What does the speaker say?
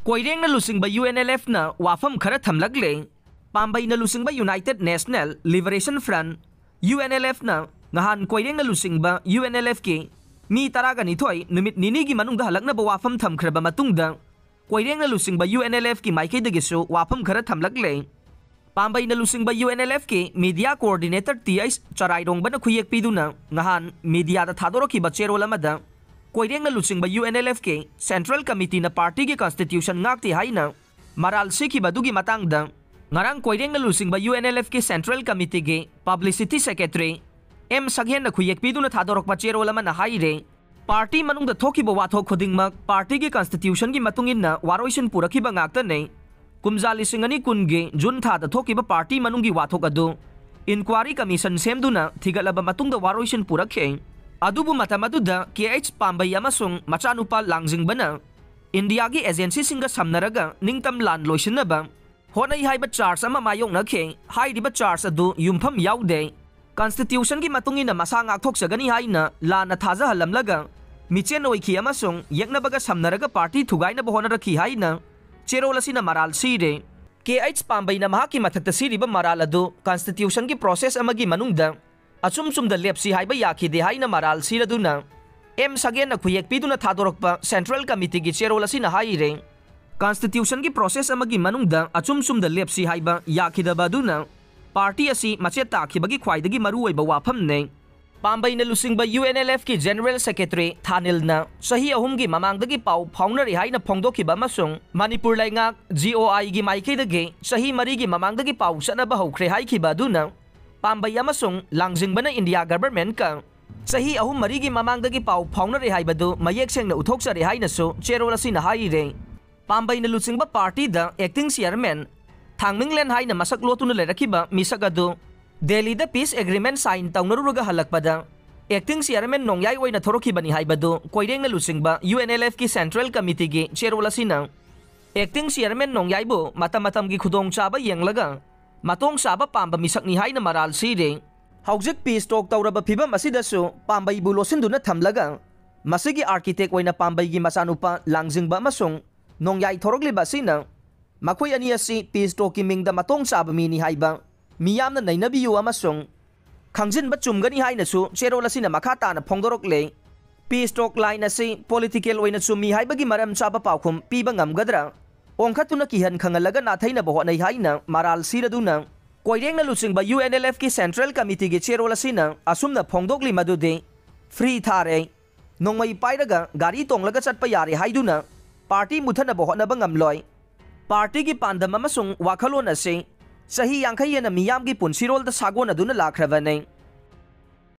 कोइरेंग लुसिंग UNLF ना वाफम खरा थमलगले पांबई न लुसिंग United National Liberation Front UNLF ना नहान कोइरेंग लुसिंग UNLF के मी तरागा निथोय नुमित निनी की मनुंग हलकनब वाफम थमख्रब मतुंगदा कोइरेंग लुसिंग UNLF की माइकैदगिसु वाफम खरा थमलगले पांबई न लुसिंग UNLF के मीडिया कोऑर्डिनेटर TS चराइरोंगबन खुयेक पीदुना नहान मीडिया दा थादोरखिबा चेरोल अमदा कोइरेंग लुसिंग UNLF के सेंट्रल कमिटी न पार्टी की कॉन्स्टिट्यूशन नाक्ति हाइना मराल सिखिबदुगी मतंगदा ngarang koireng na lusing UNLF के सेंट्रल कमिटी के publicity secretary M Saghen na khuyek pidu na thadorok pa chero lama na haire party मनुंग द थोकिबो वाथो खुदिंगमक पार्टी की कॉन्स्टिट्यूशन की मतुंगिन ना वारोइशन पुरखिबा ngakta nei kumja lising ani kunge jun tha da thokiba party मनुंग की वाथो कदु इंक्वायरी कमीशन सेमदुना थिगलबा मतुंग द वारोइशन पुरखे अदुबु मतमदुदा KH पांबई अमसुंग मचानुपा लांगजिंगबना इंडिया की एजेंसी सिंग समनरगा निंगतम लान लोइसनबा होनई हाइबा चार्ज अमा मायोंगनखे हाइदिबा चार्ज अदु युमफम याउदे कॉन्स्टिट्यूशन की मतुंगिना मसा ngakthokjagani haina लाना थाजा हलमलगा मिचेन ओइखी अमसुंग यक्नबगा समनरगा पार्टी थुगाइना बहोनरखी हाइना चेरोलसिना मराल सीरे KH पांबईना महाकी मथक्ता सीरिबा मराल अदु कॉन्स्टिट्यूशन की प्रोसेस अमगी मनुंगदा अचुम चुमदा लेप्सी हाइबा याखिदे हाइना मराल सीरदुना M Saghen na khuyek piduna thadorokpa central committee की चेरोलसिना हाइरे कॉन्स्टिट्यूशन की प्रोसेस अमगी मनुंगदा अचुम चुमदा लेप्सी हाइबा याखिदबादुना पार्टी असी मचेत ताखिबगी ख्वाइदगी मरुओइबा वाफमने पांबई न लुसिंगबा UNLF की जनरल सेक्रेटरी थानिलना सही अहुमगी ममांगदगी पाउ फाउनरी हाइना फोंगदोखिबा अमसुंग मणिपुर लाइंगाक GOI की माइकैदगे सही मरीगी ममांगदगी पाउ चनबा हौख्रे हाइखिबादुना पांबई अमसुंग लांगजिंगबना इंडिया गवर्नमेंट का सही अहुम मरीगी ममांगदगी पाउ फाउनरी हाइबदु मयेक सेंगना उथोक्सरे हाइनासु चेरोलसिना हाइरे पांबई न लुसिंगबा पार्टी द एक्टिंग चेयरमैन थांगमिंगलेन हाइना मसक लोतुना लेरखिबा मिसक अदु दिल्ली द पीस एग्रीमेंट साइन तौनरुगा हलकपदा एक्टिंग चेयरमैन नोंयाई ओइना थोरखिबनी हाइबदु कोइरेंग न लुसिंगबा UNLF की सेंट्रल कमिटी की चेरोलसिना एक्टिंग चेयरमैन नोंयाईबु मतम की खुदोंग चाबा येंगलगा मतोंग चाबा पांबा मिसकनी हाइना मराल सीरे हौजिक पीस टॉक तौरबा फिबम असिदसु पांबई बु लोसिंदुना थमलगा मसिगी आर्किटेक्ट ओइना पांबई की मचानुपा लांगजिंगबा अमसुंग नोंयाई थोरकलिबा सिना मखोई अनी असि पीस टॉक की मिंगदा मतोंग चाबा मीनी हाइबा मियामना नैनबियु अमसुंग खंजिनबा चुमगनी हाइनसु चेरोलसिना मखा ताना फोंदोरकले पीस टॉक लाइन असि पॉलिटिकल ओइना चुमी हाइबगी मरम चाबा पाखुम पीबा ngamgadra ओंखतुना किहन खंगलगा नाथैना बहोनै हाइना मराल सीरदुना कोइरेंगना लुचिंगबा UNLF की सेंट्रल कमिटी की चेरोलसिना असुमना फोंदोकली मदुदे फ्री थारे नोंमई पाइरगा गाड़ी तोंगलगा चटपा यारे हाइदुना पार्टी मुथना बहोनबा ngamloi पार्टी की पांदम अमसुंग वाखलोन असे सही यांखैयना मियाम की पुनसिरोल द सागोन अदुना लाख्रबने